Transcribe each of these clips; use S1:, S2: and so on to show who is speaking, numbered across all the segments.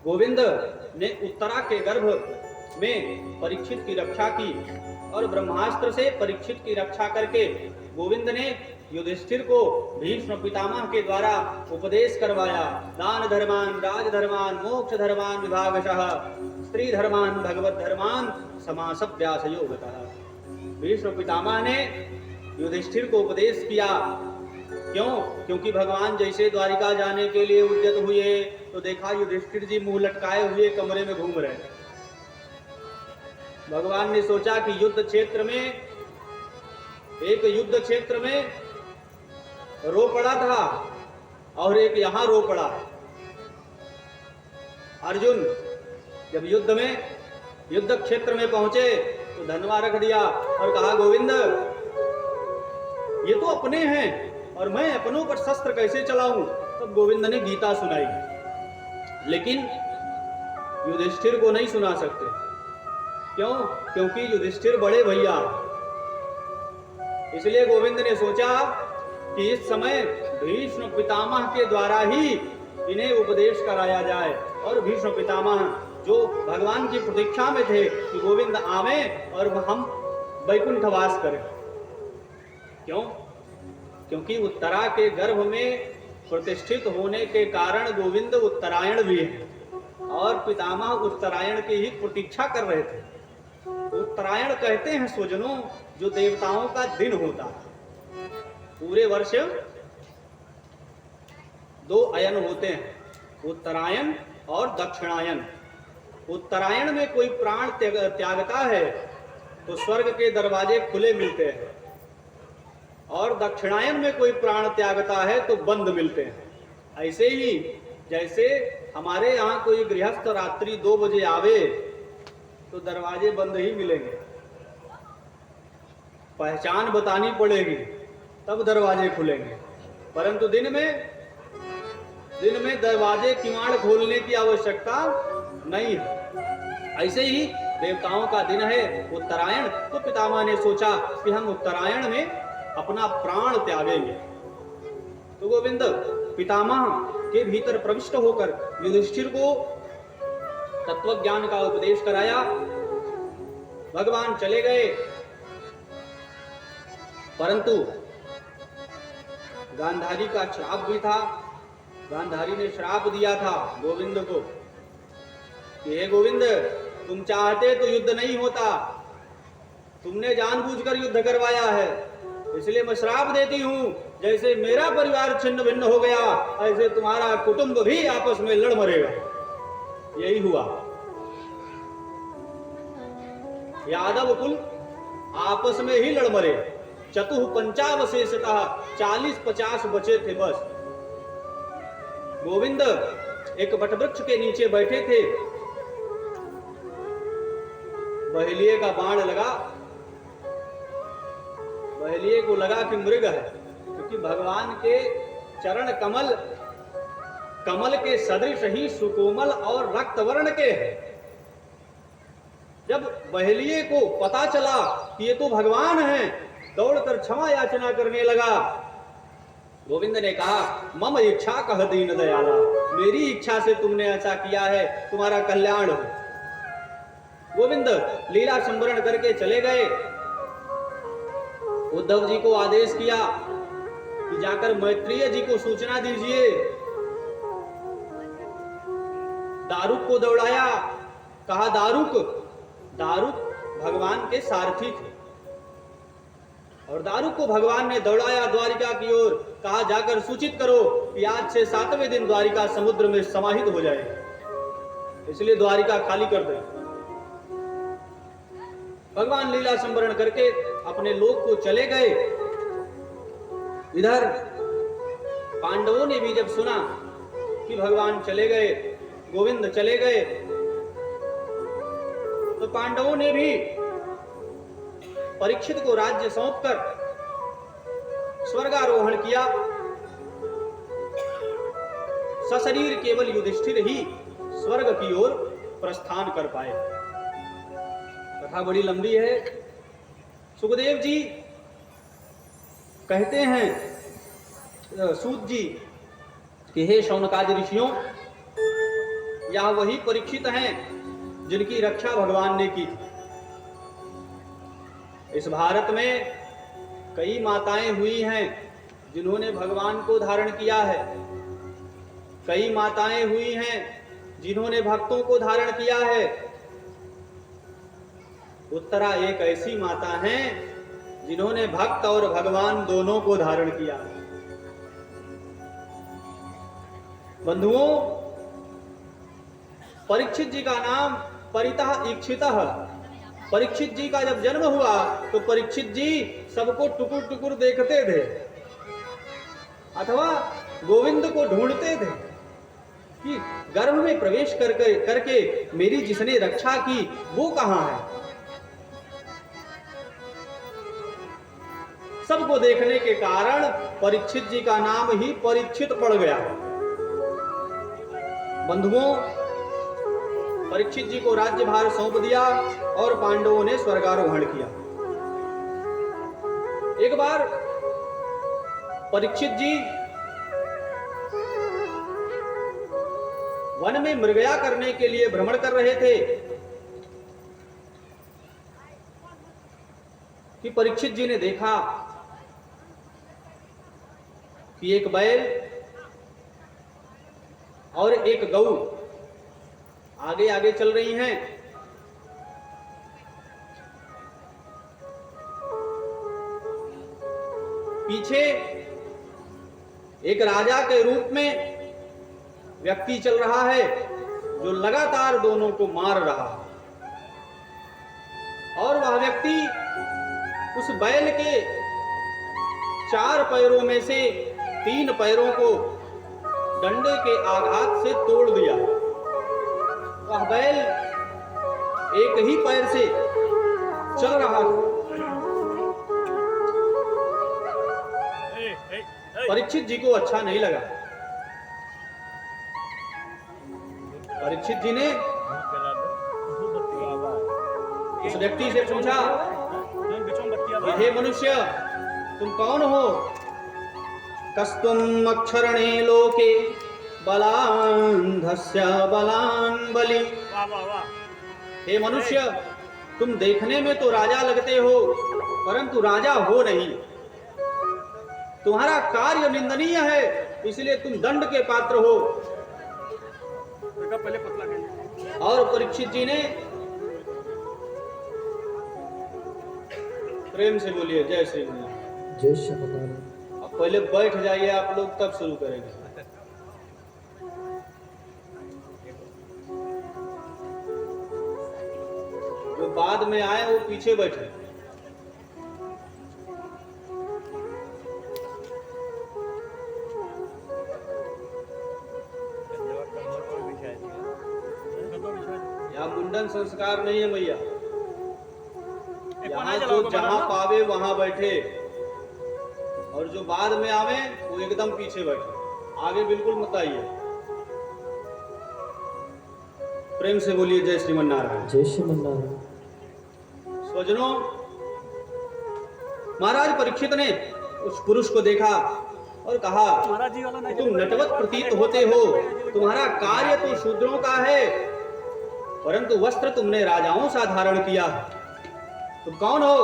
S1: गोविंद ने उत्तरा के गर्भ में परीक्षित की रक्षा की और ब्रह्मास्त्र से परीक्षित की रक्षा करके गोविंद ने युधिष्ठिर को भीष्म पितामह के द्वारा उपदेश करवाया। दान धर्मान राज धर्मान मोक्ष धर्मान विभागशः स्त्री धर्मान भगवत धर्मान समासव्यास योगतः। भीष्म पितामह ने युधिष्ठिर को उपदेश किया। क्यों? क्योंकि भगवान जैसे द्वारिका जाने के लिए उद्यत हुए तो देखा युधिष्ठिर जी मुंह लटकाए हुए कमरे में घूम रहे। भगवान ने सोचा कि युद्ध क्षेत्र में रो पड़ा था और एक यहां रो पड़ा। अर्जुन जब युद्ध क्षेत्र में पहुंचे तो धनवा रख दिया और कहा गोविंद ये तो अपने हैं और मैं अपनों पर शस्त्र कैसे चलाऊं। तब गोविंद ने गीता सुनाई, लेकिन युधिष्ठिर को नहीं सुना सकते। क्यों? क्योंकि युधिष्ठिर बड़े भैया। इसलिए गोविंद ने सोचा कि इस समय भीष्म पितामह के द्वारा ही इन्हें उपदेश कराया जाए। और भीष्म पितामह जो भगवान की प्रतीक्षा में थे कि गोविंद आवे और हम वैकुंठवास करें। क्यों? क्योंकि उत्तरा के गर्भ में प्रतिष्ठित होने के कारण गोविंद उत्तरायण भी है और पितामह उत्तरायण की ही प्रतीक्षा कर रहे थे। उत्तरायण कहते हैं स्वजनों जो देवताओं का दिन होता है। पूरे वर्ष 2 अयन होते हैं, उत्तरायण और दक्षिणायन। उत्तरायण में कोई प्राण त्यागता है तो स्वर्ग के दरवाजे खुले मिलते हैं और दक्षिणायन में कोई प्राण त्यागता है तो बंद मिलते हैं। ऐसे ही जैसे हमारे यहाँ कोई गृहस्थ रात्रि 2 बजे आवे तो दरवाजे बंद ही मिलेंगे, पहचान बतानी पड़ेगी तब दरवाजे खुलेंगे, परंतु दिन में दरवाजे किवाड़ खोलने की आवश्यकता नहीं है। ऐसे ही देवताओं का दिन है उत्तरायण, तो पितामह ने सोचा कि हम उत्तरायण में अपना प्राण त्यागेंगे। तो गोविंद पितामह के भीतर प्रविष्ट होकर युधिष्ठिर को तत्व ज्ञान का उपदेश कराया। भगवान चले गए, परंतु गांधारी का श्राप भी था। गांधारी ने श्राप दिया था गोविंद को कि हे गोविंद तुम चाहते तो युद्ध नहीं होता, तुमने जानबूझकर युद्ध करवाया है, इसलिए मैं श्राप देती हूं जैसे मेरा परिवार छिन्न भिन्न हो गया ऐसे तुम्हारा कुटुंब भी आपस में लड़ मरेगा। यही हुआ। यादव कुल आपस में ही लड़ मरे। चतुः पंचावशेषतः 40-50 बचे थे बस। गोविंद एक वटवृक्ष के नीचे बैठे थे, बहेलिए का बाण लगा। बहेलिए को लगा कि मृग है, क्योंकि भगवान के चरण कमल के सदृश ही सुकोमल और रक्त वर्ण के हैं। जब बहेलिए को पता चला कि ये तो भगवान हैं, दौड़कर क्षमा याचना करने लगा। गोविंद ने कहा मम इच्छा कह दीन दयाला, मेरी इच्छा से तुमने ऐसा किया है, तुम्हारा कल्याण हो। गोविंद लीला संवरण करके चले गए। उद्धव जी को आदेश किया कि जाकर मैत्रेय जी को सूचना दीजिए। दारुक को दौड़ाया, कहा दारुक भगवान के सारथी थे और दारुक को भगवान ने दौड़ाया द्वारिका की ओर। कहा जाकर सूचित करो कि आज से 7वें दिन द्वारिका समुद्र में समाहित हो जाए, इसलिए द्वारिका खाली कर दे। भगवान लीला संवरण करके अपने लोक को चले गए। इधर पांडवों ने भी जब सुना कि भगवान चले गए, गोविंद चले गए, तो पांडवों ने भी परीक्षित को राज्य सौंपकर स्वर्गारोहण किया। सशरीर केवल युधिष्ठिर ही स्वर्ग की ओर प्रस्थान कर पाए। कथा बड़ी लंबी है। सुखदेव जी कहते हैं सूत जी कि हे शौनकादि ऋषियों, यह वही परीक्षित हैं जिनकी रक्षा भगवान ने की थी। इस भारत में कई माताएं हुई हैं जिन्होंने भगवान को धारण किया है, कई माताएं हुई हैं जिन्होंने भक्तों को धारण किया है। उत्तरा एक ऐसी माता है जिन्होंने भक्त और भगवान दोनों को धारण किया। बंधुओं, परीक्षित जी का नाम परितः इक्षितः। परीक्षित जी का जब जन्म हुआ तो परीक्षित जी सबको टुकुर टुकुर देखते थे अथवा गोविंद को ढूंढते थे कि गर्भ में प्रवेश करके मेरी जिसने रक्षा की वो कहां है। सबको देखने के कारण परीक्षित जी का नाम ही परीक्षित पड़ गया। बंधुओं, परीक्षित जी को राज्यभार सौंप दिया और पांडवों ने स्वर्गारोहण किया। एक बार परीक्षित जी वन में मृगया करने के लिए भ्रमण कर रहे थे कि परीक्षित जी ने देखा कि एक बैल और एक गऊ आगे आगे चल रही हैं। पीछे एक राजा के रूप में व्यक्ति चल रहा है जो लगातार दोनों को मार रहा है, और वह व्यक्ति उस बैल के 4 पैरों में से 3 पैरों को डंडे के आघात से तोड़ दिया। वह बैल एक ही पैर से चल रहा था। परीक्षित जी को अच्छा नहीं लगा। परीक्षित जी ने उस व्यक्ति से पूछा, हे मनुष्य, तुम कौन हो? कस्तुम अक्षरणे लोके बलान्धस्य बलान् बलि। हे मनुष्य, तुम देखने में तो राजा लगते हो परंतु राजा हो नहीं। तुम्हारा कार्य निंदनीय है, इसलिए तुम दंड के पात्र हो। और परीक्षित जी ने प्रेम से बोलिए जय श्री राम।
S2: जय श्री राम।
S1: अब पहले बैठ जाइए आप लोग, तब शुरू करेंगे। जो बाद में आए वो पीछे बैठे। यहाँ मुंडन संस्कार नहीं है भैया। यहाँ जो जहां पावे वहां बैठे, और जो बाद में आवे वो एकदम पीछे बैठे। आगे बिल्कुल मत आइए। प्रेम से बोलिए जय श्रीमन नारायण।
S2: जय श्रीमन नारायण।
S1: स्वजनों, महाराज परीक्षित ने उस पुरुष को देखा और कहा, तुम नटवत प्रतीत होते हो, तुम्हारा कार्य तो शूद्रों का है परंतु वस्त्र तुमने राजाओं सा धारण किया। तुम कौन हो?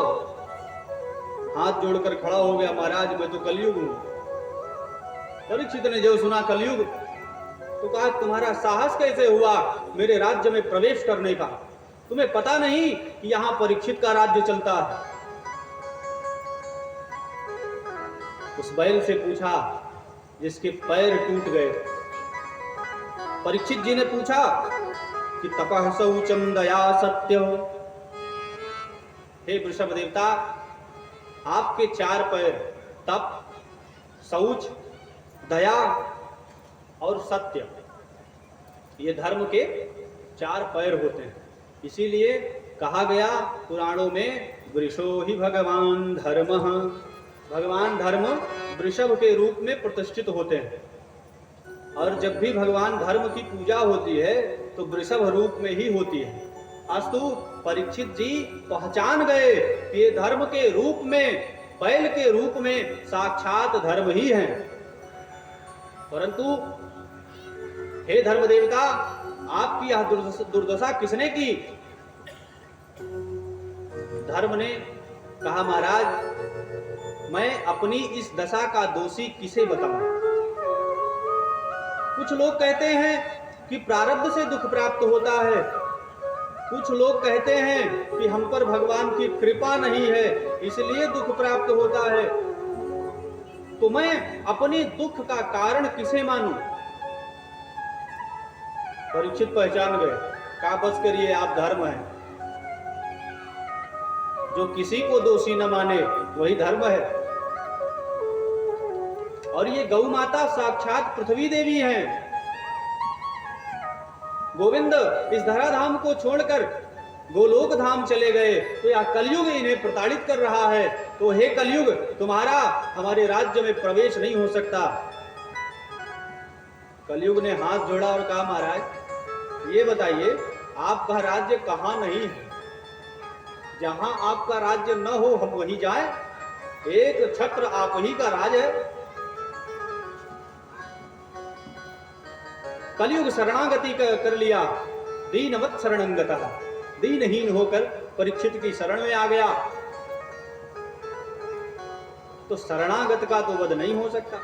S1: हाथ जोड़कर खड़ा हो गया, महाराज मैं तो कलयुग हूं। परीक्षित ने जो सुना कलयुग, तो कहा तुम्हारा साहस कैसे हुआ मेरे राज्य में प्रवेश करने का? तुम्हें पता नहीं कि यहां परीक्षित का राज्य चलता है? उस बैल से पूछा जिसके पैर टूट गए। परीक्षित जी ने पूछा कि तपः शौचम दया सत्य हो। हे वृषभ देवता, आपके 4 पैर तप, शौच, दया और सत्य, ये धर्म के 4 पैर होते हैं। इसीलिए कहा गया पुराणों में, वृषो ही भगवान धर्मः। भगवान धर्म वृषभ के रूप में प्रतिष्ठित होते हैं, और जब भी भगवान धर्म की पूजा होती है तो वृषभ रूप में ही होती है। अस्तु परीक्षित जी पहचान गए कि ये धर्म के रूप में, बैल के रूप में साक्षात धर्म ही है। परंतु हे धर्म देवता, आपकी यह दुर्दशा किसने की? धर्म ने कहा, महाराज मैं अपनी इस दशा का दोषी किसे बताऊं? कुछ लोग कहते हैं कि प्रारब्ध से दुख प्राप्त होता है, कुछ लोग कहते हैं कि हम पर भगवान की कृपा नहीं है इसलिए दुख प्राप्त होता है। तो मैं अपने दुख का कारण किसे मानूं? परीक्षित पहचान गए, कहा बस करिए, आप धर्म है। जो किसी को दोषी न माने वही धर्म है। और ये गौ माता साक्षात पृथ्वी देवी हैं। गोविंद इस धराधाम को छोड़कर गोलोक धाम चले गए, तो यह कलयुग इन्हें प्रताड़ित कर रहा है। तो हे कलयुग, तुम्हारा हमारे राज्य में प्रवेश नहीं हो सकता। कलयुग ने हाथ जोड़ा और कहा, महाराज ये बताइए आपका राज्य कहां नहीं है? जहां आपका राज्य न हो हम वहीं जाए? एक छत्र आप ही का राज है। कलयुग शरणागति कर लिया, दीनवत् शरणंगतः, दीनहीन होकर परीक्षित की शरण में आ गया। तो शरणागत का तो वध नहीं हो सकता।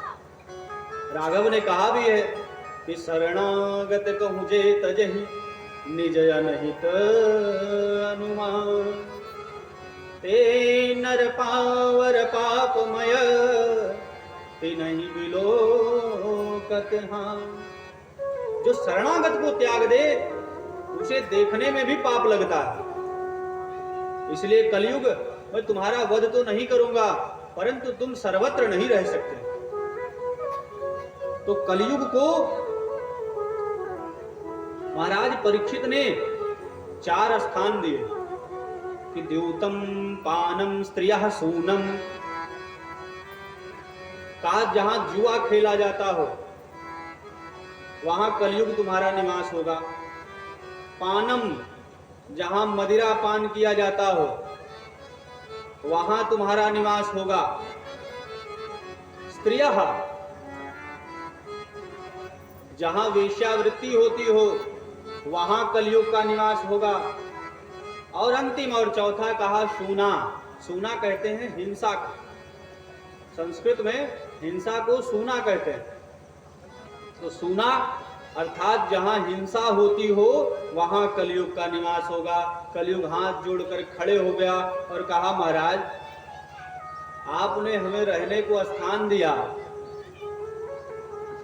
S1: राघव ने कहा भी है कि शरणागत कहूं जे तजहि निज अनहित अनुमान, ते नर पावर पापमय तिनहि बिलोकत हां। जो शरणागत को त्याग दे उसे देखने में भी पाप लगता है। इसलिए कलयुग मैं तुम्हारा वध तो नहीं करूंगा, परंतु तुम सर्वत्र नहीं रह सकते। तो कलयुग को महाराज परीक्षित ने 4 स्थान दिए कि द्यूतम पानम स्त्रियः सूनम, का जहां जुआ खेला जाता हो वहां कलयुग तुम्हारा निवास होगा। पानम, जहां मदिरा पान किया जाता हो वहां तुम्हारा निवास होगा। स्त्रियः, जहां वेश्यावृत्ति होती हो वहां कलयुग का निवास होगा। और अंतिम और चौथा कहा सूना। सूना कहते हैं हिंसा को, संस्कृत में हिंसा को सूना कहते हैं। तो सूना अर्थात जहां हिंसा होती हो वहां कलयुग का निवास होगा। कलयुग हाथ जोड़कर खड़े हो गया और कहा, महाराज आपने हमें रहने को स्थान दिया,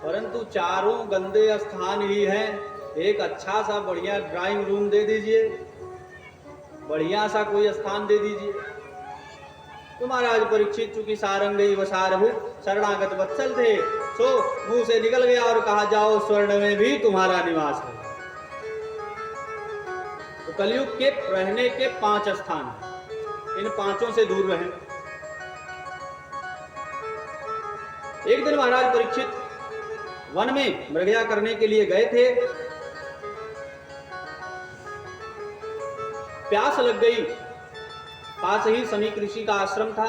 S1: परंतु चारों गंदे स्थान ही हैं। एक अच्छा सा बढ़िया ड्राइंग रूम दे दीजिए, बढ़िया सा कोई स्थान दे दीजिए। तो महाराज परीक्षित चूंकि सारंगी वसारहु शरणागत वत्सल थे, सो मुंह से निकल गया और कहा, जाओ स्वर्ण में भी तुम्हारा निवास है। तो कलयुग के रहने के 5 स्थान, इन 5 से दूर रहें। एक दिन महाराज परीक्षित वन में मृगया करने के लिए गए थे। प्यास लग गई, पास ही शमीक ऋषि का आश्रम था।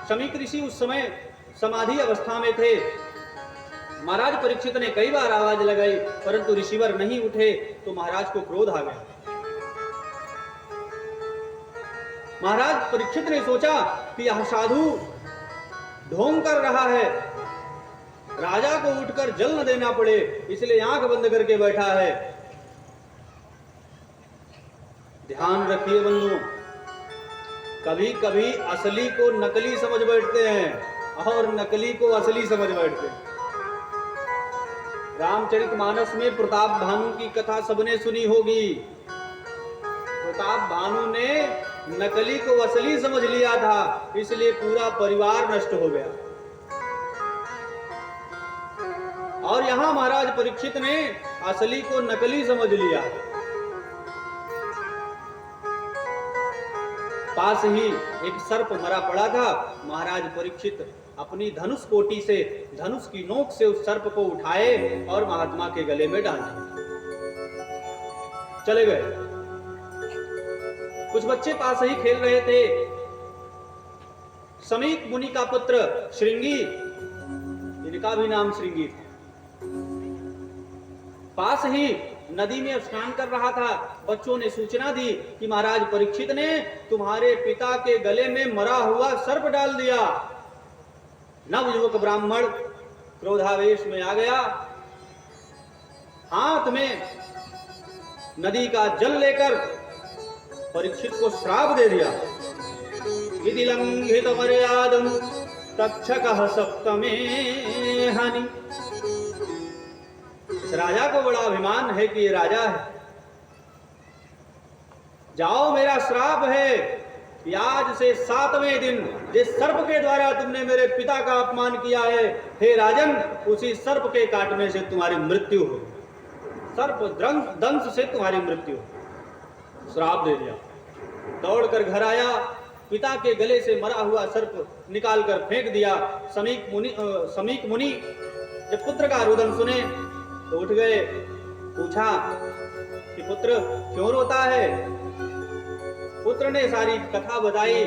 S1: शमीक ऋषि उस समय समाधि अवस्था में थे। महाराज परीक्षित ने कई बार आवाज लगाई परंतु ऋषिवर नहीं उठे, तो महाराज को क्रोध आ गया। महाराज परीक्षित ने सोचा कि यह साधु ढोंग कर रहा है, राजा को उठकर जल न देना पड़े, इसलिए आंख बंद करके बैठा है। ध्यान रखिए बंधुओं, कभी कभी असली को नकली समझ बैठते हैं और नकली को असली समझ बैठते हैं। रामचरितमानस में प्रताप भानु की कथा सबने सुनी होगी। प्रताप भानु ने नकली को असली समझ लिया था, इसलिए पूरा परिवार नष्ट हो गया। और यहां महाराज परीक्षित ने असली को नकली समझ लिया। पास ही एक सर्प मरा पड़ा था। महाराज परीक्षित अपनी धनुष कोटी से धनुष की नोक से उस सर्प को उठाए और महात्मा के गले में डाल दिया। चले गए। कुछ बच्चे पास ही खेल रहे थे। शमीक मुनि का पुत्र श्रृंगी, इनका भी नाम श्रृंगी था, पास ही नदी में स्नान कर रहा था। बच्चों ने सूचना दी कि महाराज परीक्षित ने तुम्हारे पिता के गले में मरा हुआ सर्प डाल दिया। नवयुवक ब्राह्मण क्रोधावेश में आ गया, हाथ में नदी का जल लेकर परीक्षित को श्राप दे दिया। विधि लंघित मर्यादम तक्षकः सप्तमे हनि। इस राजा को बड़ा अभिमान है कि ये राजा है। जाओ, मेरा श्राप है कि आज से 7वें दिन जिस सर्प के द्वारा तुमने मेरे पिता का अपमान किया है, हे राजन, उसी सर्प के काटने से तुम्हारी मृत्यु हो, सर्प दंश से तुम्हारी मृत्यु हो। श्राप दे दिया। दौड़कर घर आया, पिता के गले से मरा हुआ सर्प निकालकर फेंक दिया। समीक मुनि जब पुत्र का रुदन सुने तो उठ गए। पूछा कि पुत्र क्यों रोता है? पुत्र ने सारी कथा बताई।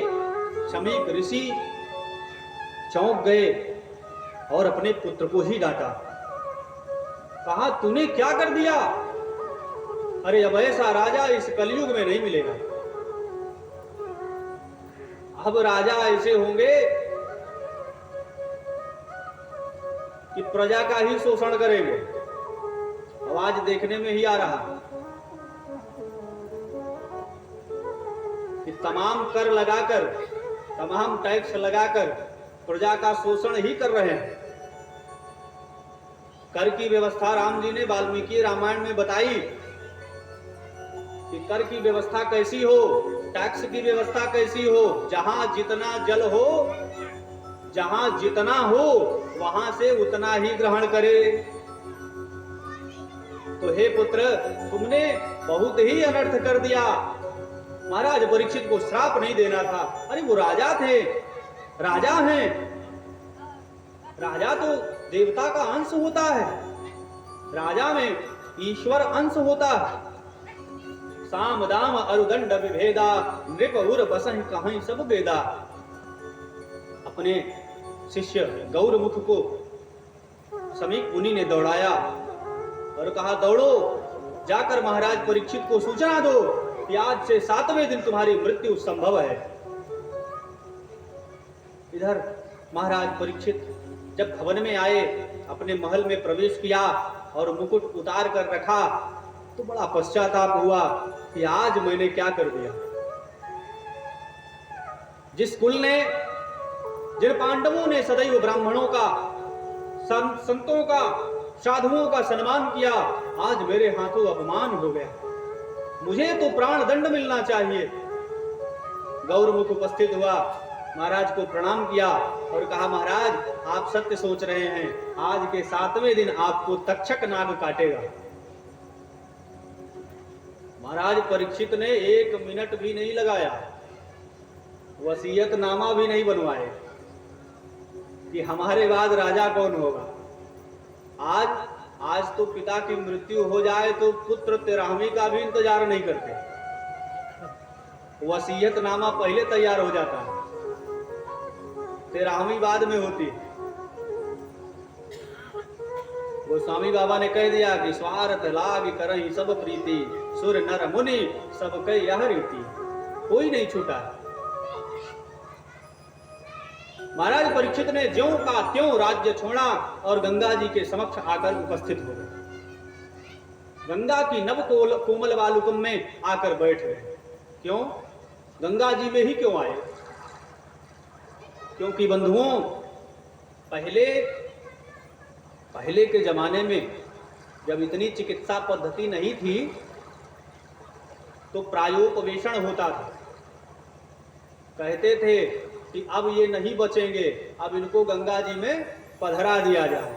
S1: समीक ऋषि चौंक गए और अपने पुत्र को ही डांटा। कहा, तूने क्या कर दिया? अरे अब ऐसा राजा इस कलयुग में नहीं मिलेगा। अब राजा ऐसे होंगे कि प्रजा का ही शोषण करेंगे। अब आज देखने में ही आ रहा कि तमाम कर लगाकर, तमाम टैक्स लगाकर प्रजा का शोषण ही कर रहे हैं। कर की व्यवस्था राम जी ने वाल्मीकि रामायण में बताई कि कर की व्यवस्था कैसी हो, टैक्स की व्यवस्था कैसी हो। जहां जितना जल हो, जहां जितना हो, वहां से उतना ही ग्रहण करे। तो हे पुत्र, तुमने बहुत ही अनर्थ कर दिया। महाराज परीक्षित को श्राप नहीं देना था। अरे वो राजा थे, राजा हैं। राजा तो देवता का अंश होता है, राजा में ईश्वर अंश होता है। साम दाम अरुदंड विभेदा, नृप उर बसहि कहीं सब वेदा। अपने शिष्य गौरमुख को समीक मुनि ने दौड़ाया और कहा, दौड़ो, जाकर महाराज परीक्षित को सूचना दो कि आज से 7वें दिन तुम्हारी मृत्यु संभव है। इधर महाराज परीक्षित जब भवन में आए, अपने महल में प्रवेश किया और मुकुट उतार कर रखा, तो बड़ा पश्चाताप हुआ कि आज मैंने क्या कर दिया। जिस कुल ने, जिन पांडवों ने सदैव ब्राह्मणों का, संतों का, साधुओं का सम्मान किया, आज मेरे हाथों अपमान हो गया। मुझे तो प्राण दंड मिलना चाहिए। गौरमुख उपस्थित हुआ, महाराज को प्रणाम किया और कहा, महाराज आप सत्य सोच रहे हैं, आज के 7वें दिन आपको तक्षक नाग काटेगा। महाराज परीक्षित ने 1 मिनट भी नहीं लगाया, वसीयतनामा भी नहीं बनवाए कि हमारे बाद राजा कौन होगा। आज तो पिता की मृत्यु हो जाए तो पुत्र 13वीं का भी इंतजार नहीं करते, वसीयतनामा पहले तैयार हो जाता है, 13वीं बाद में होती है। गोस्वामी बाबा ने कह दिया कि स्वार्थ लाग करहि सब प्रीति, सुर नर मुनि सब कह यह रीति। कोई नहीं छूटा। महाराज परीक्षित ने ज्यों का त्यों राज्य छोड़ा और गंगा जी के समक्ष आकर उपस्थित हो गए। गंगा की नव कोमल वालुकम में आकर बैठ गए। क्यों? गंगा जी में ही क्यों आए? क्योंकि बंधुओं, पहले के जमाने में जब इतनी चिकित्सा पद्धति नहीं थी तो प्रायोपवेशन होता था। कहते थे कि अब ये नहीं बचेंगे, अब इनको गंगा जी में पधरा दिया जाए।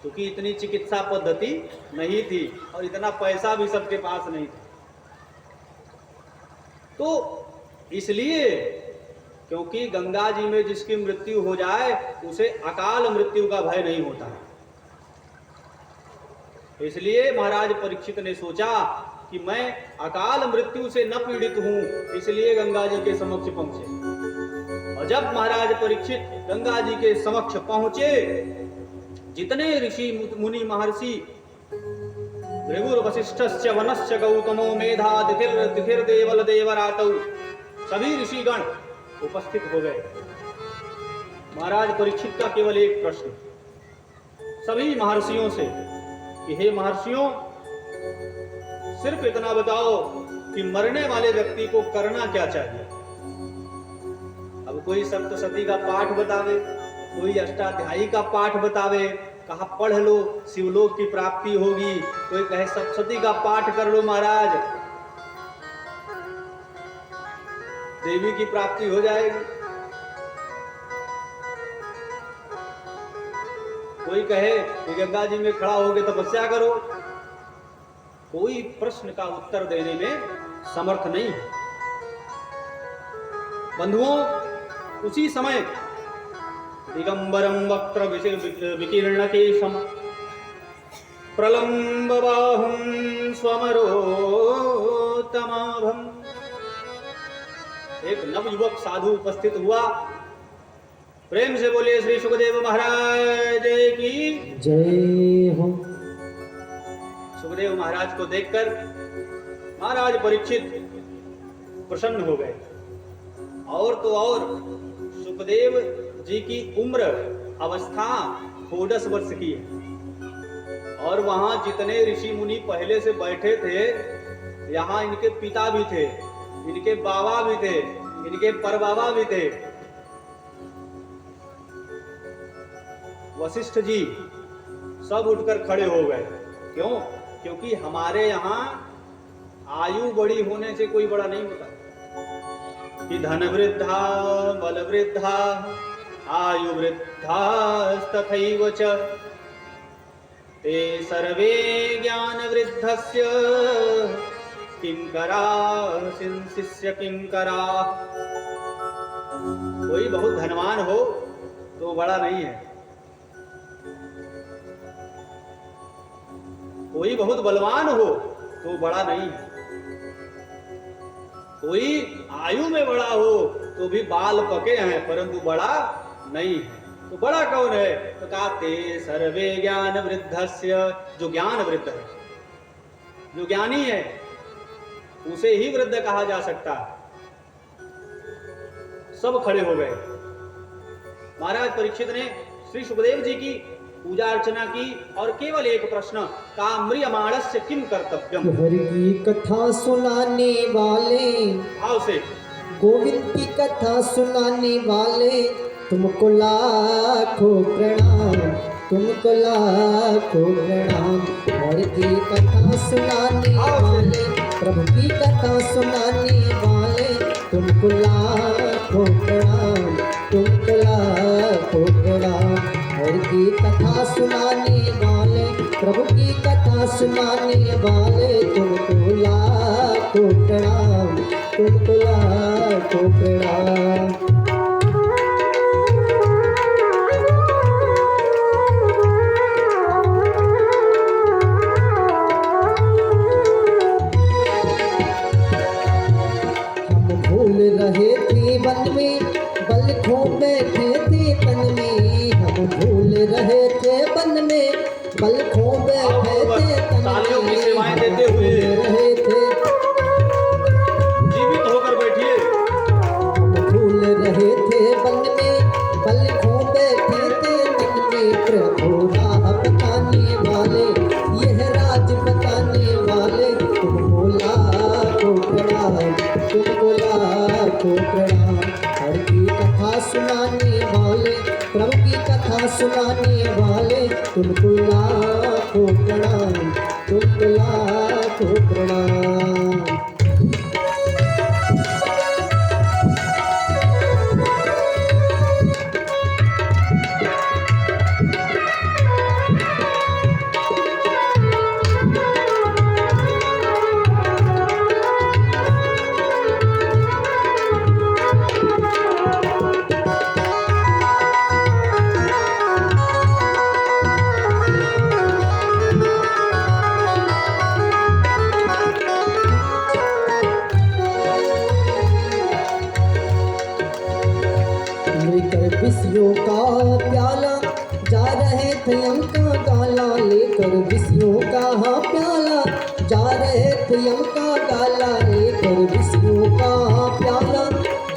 S1: क्योंकि इतनी चिकित्सा पद्धति नहीं थी और इतना पैसा भी सबके पास नहीं था। तो इसलिए, क्योंकि गंगा जी में जिसकी मृत्यु हो जाए उसे अकाल मृत्यु का भय नहीं होता। इसलिए महाराज परीक्षित ने सोचा कि मैं अकाल मृत्यु से न पीड़ित हूं, इसलिए गंगा जी के समक्ष पहुंचे। और जब महाराज परीक्षित गंगा जी के समक्ष पहुंचे, जितने ऋषि मुनि महर्षि भृगुर वशिष्ठस्य वनस्य गौतमो मेधा तिथिर देवल देवरातौ सभी ऋषिगण उपस्थित हो गए। महाराज परीक्षित का केवल एक प्रश्न सभी महर्षियों से कि हे महर्षियों, सिर्फ इतना बताओ कि मरने वाले व्यक्ति को करना क्या चाहिए। अब कोई सप्तशती का पाठ बतावे, कोई अष्टाध्यायी का पाठ बतावे, कहा पढ़ लो शिवलोक की प्राप्ति होगी, कोई कहे सप्तशती का पाठ कर लो महाराज देवी की प्राप्ति हो जाएगी, कोई कहे कि गंगा जी में खड़ा होके तपस्या करो। कोई प्रश्न का उत्तर देने में समर्थ नहीं है। बंधुओं, उसी समय दिगंबरम वक्त्र विकीर्ण केशम प्रलंब बाहुं स्वमरोतमाभम एक नवयुवक साधु उपस्थित हुआ। प्रेम से बोलिए श्री सुखदेव महाराज की
S2: जय हो।
S1: सुखदेव महाराज को देखकर महाराज परीक्षित प्रसन्न हो गए। और तो और सुखदेव जी की उम्र अवस्था 14 वर्ष की है और वहां जितने ऋषि मुनि पहले से बैठे थे, यहाँ इनके पिता भी थे, इनके बाबा भी थे, इनके परबाबा भी थे। वशिष्ठ जी सब उठकर खड़े हो गए। क्यों? क्योंकि हमारे यहाँ आयु बड़ी होने से कोई बड़ा नहीं होता कि धन वृद्धा बल वृद्धा आयु वृद्धा तथैव च ते सर्वे ज्ञान वृद्धस्य किंकरा शिष्य किंकरा। कोई बहुत धनवान हो तो बड़ा नहीं है, कोई बहुत बलवान हो तो बड़ा नहीं है, कोई आयु में बड़ा हो तो भी बाल पके हैं परंतु बड़ा नहीं है। तो बड़ा कौन है? तो कहते सर्वे ज्ञान वृद्धस्य, जो ज्ञान वृद्ध है, जो ज्ञानी है उसे ही वृद्ध कहा जा सकता है। सब खड़े हो गए। महाराज परीक्षित ने श्री सुखदेव जी की पूजा अर्चना की और केवल एक प्रश्न का म्रियमाणस्य किम कर्तव्यम।
S2: हरि की कथा सुनाने वाले,
S1: भाव से
S2: गोविंद की कथा सुनाने वाले, तुमको लाखों प्रणाम, तुमको लाखों प्रणाम। हरि की कथा सुनाने वाले, प्रभु की कथा सुनाने वाले, तुमको लाखों प्रणाम, तुमको लाखों प्रणाम। हरि की कथा सुनाने वाले, प्रभु की कथा सुनाने वाले, तुमको लाखों प्रणाम, तुमको लाखों प्रणाम। हम भूल रहे थे वन में, बल खो बैठे थे तन में। हम भूल रहे थे वन में, बल खो बैठे थे तन
S1: तालियों की
S2: में।
S1: सेवाएं देते हुए
S2: रहे थे,
S1: जीवित होकर बैठिए।
S2: हम भूल रहे थे वन में, बल खो बैठे थे तन में। प्रभु राह बताने वाले, यह राज बताने वाले, तुमको लाखों प्रणाम, तुमको लाखों प्रणाम। हर की कथा सुनाने वाले, प्रभु की कथा सुनाने वाले, तुमको लाखों प्रणाम, तुमको लाखों प्रणाम। यम का गाला लेकर विष्णु का प्याला, जा रहे थे यम का गाला लेकर विष्णु का प्याला,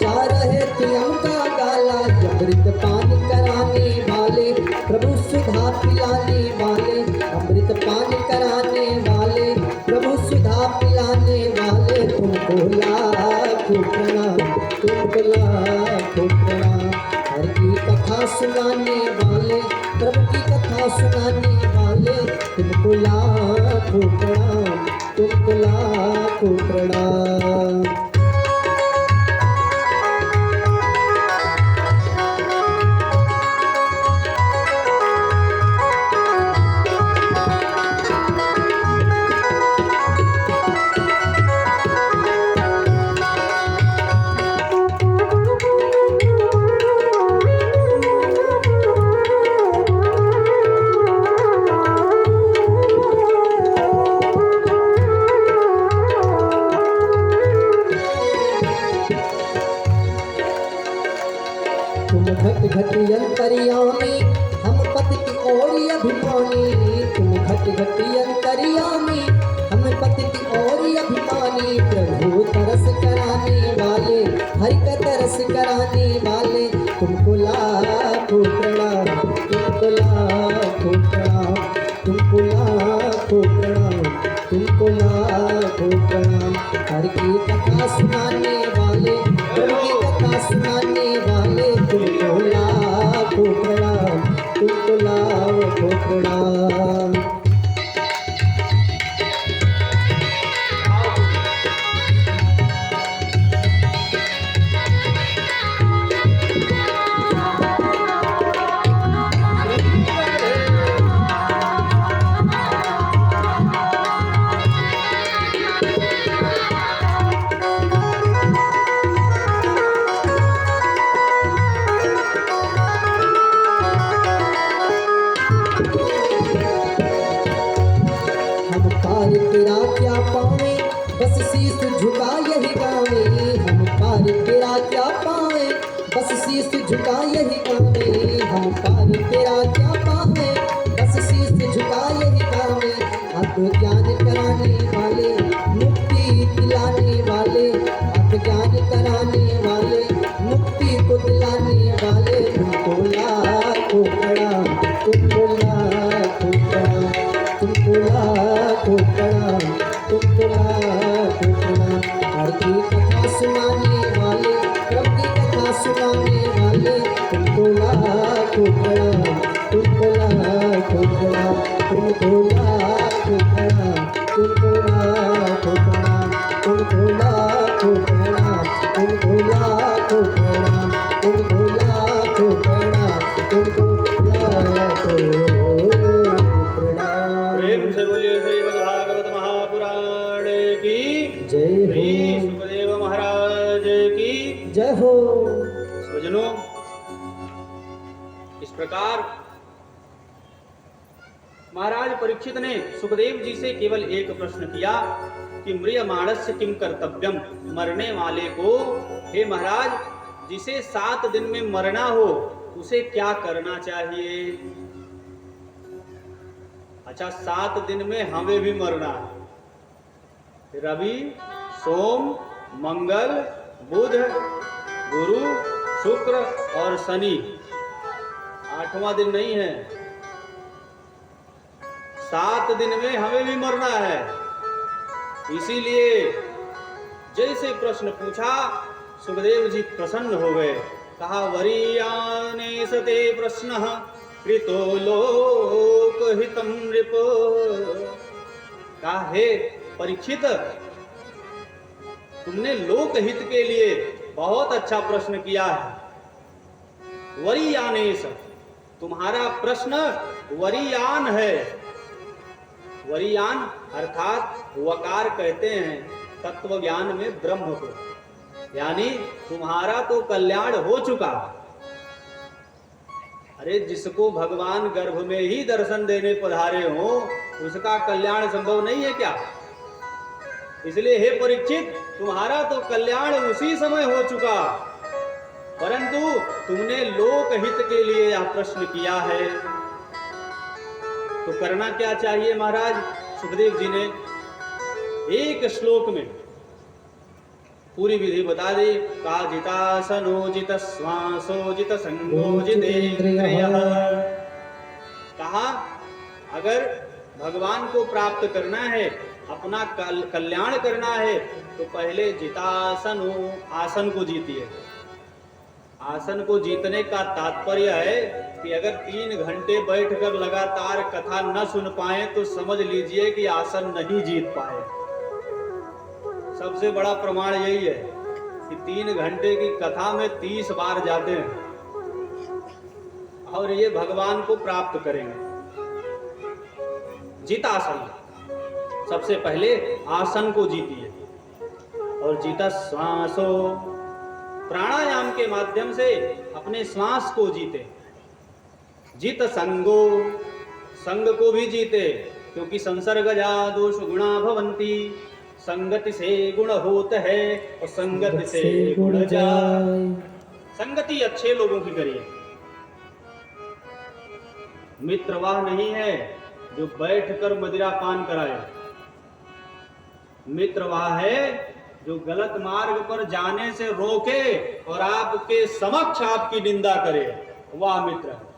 S2: जा रहे थे यम का गाला, अमृत पान कराने वाले प्रभु सुधा पिलाने वाले, अमृत पान कराने वाले प्रभु सुधा पिलाने वाले, तुमको लाखों प्रणाम, तुमको लाखों प्रणाम। हर की कथा सुनाने वाले, प्रभु की कथा सुनाने वाले, तुमको लाखों प्रणाम, तुमको लाखों प्रणाम। तुम घट घट अंतर्यामी, हम पति की ओर अभिमानी, तुम घट घट अंतर्यामी, हम पति की ओर अभिमानी, प्रभु तरस कराने वाले, हरि का तरस कराने वाले, तुमको लाखों प्रणाम, तुमको लाखों प्रणाम, तुमको लाखों प्रणाम, तुमको लाखों प्रणाम। हर की कथा सुनाने वाले, प्रभु की कथा सुनाने वाले, तुमको लाखों प्रणाम, तुमको लाखों प्रणाम। हम पार तेरा क्या पावे, बस शीश झुका यही गावे, हम पार तेरा क्या पावे, बस शीश झुका यही गावे, हम पार तेरा क्या पावे, बस शीश झुका यही गावे। आत्मज्ञान कराने वाले, मुक्ति दिलाने वाले, आत्मज्ञान कराने वाले, मुक्ति को दिलाने वाले, तुमको लाखों प्रणाम, तुमको लाखों प्रणाम, तुमको लाखों प्रणाम, तुमको लाखों प्रणाम। हर की कथा सुनाने वाले, प्रभु की कथा सुनाने वाले, तुमको लाखों प्रणाम, तुमको लाखों प्रणाम, तुमको लाखों प्रणाम, तुमको लाखों प्रणाम, तुमको लाखों प्रणाम, तुमको लाखों प्रणाम, तुमको लाखों प्रणाम, तुमको लाखों प्रणाम।
S1: प्रेम से बोलिए श्रीमद् भागवत महापुराण की
S2: जय
S1: श्री
S2: हो,
S1: सुखदेव महाराज की
S2: जय हो।
S1: स्वजनों, इस प्रकार महाराज परीक्षित ने सुखदेव जी से केवल एक प्रश्न किया कि म्रियमाणस्य किम कर्तव्यम, मरने वाले को हे महाराज जिसे 7 दिन में मरना हो उसे क्या करना चाहिए। अच्छा, 7 दिन में हमें भी मरना है। रवि, सोम, मंगल, बुध, गुरु, शुक्र और शनि, 8वां दिन नहीं है। 7 दिन में हमें भी मरना है। इसीलिए जैसे प्रश्न पूछा सुखदेव जी प्रसन्न हो गए। कहा वरीयाने सते प्रश्न कृतो लोकहितं नृप। कहा हे परीक्षित, तुमने लोकहित के लिए बहुत अच्छा प्रश्न किया है। वरीयानेश, तुम्हारा प्रश्न वरीयान है। वरीयान अर्थात वकार कहते हैं तत्व ज्ञान में ब्रह्म को, यानी तुम्हारा तो कल्याण हो चुका। अरे जिसको भगवान गर्भ में ही दर्शन देने पधारे हो उसका कल्याण संभव नहीं है क्या। इसलिए हे परीक्षित, तुम्हारा तो कल्याण उसी समय हो चुका, परंतु तुमने लोकहित के लिए यह प्रश्न किया है। तो करना क्या चाहिए महाराज? सुखदेव जी ने एक श्लोक में पूरी विधि बता दी। का जितासनो जित श्वासो जित संगो जितेन्द्रियः। कहा अगर भगवान को प्राप्त करना है, अपना कल्याण करना है, तो पहले जितासन हो, आसन को जीतिए। आसन को जीतने का तात्पर्य है कि अगर 3 घंटे बैठकर लगातार कथा न सुन पाए तो समझ लीजिए कि आसन नहीं जीत पाए। सबसे बड़ा प्रमाण यही है कि 3 घंटे की कथा में 30 बार जाते हैं और ये भगवान को प्राप्त करेंगे। जितासन, सबसे पहले आसन को जीतिए। और जीता श्वासो, प्राणायाम के माध्यम से अपने श्वास को जीते। जित संगो, संग को भी जीते, क्योंकि संसर्गजा दोष गुणा भवंती। संगति से गुण होता है और संगति से गुण जाए। संगति अच्छे लोगों की करिए। मित्र वह नहीं है जो बैठकर मदिरा पान कराए। मित्र वह है जो गलत मार्ग पर जाने से रोके और आपके समक्ष आपकी निंदा करे। वह मित्र है।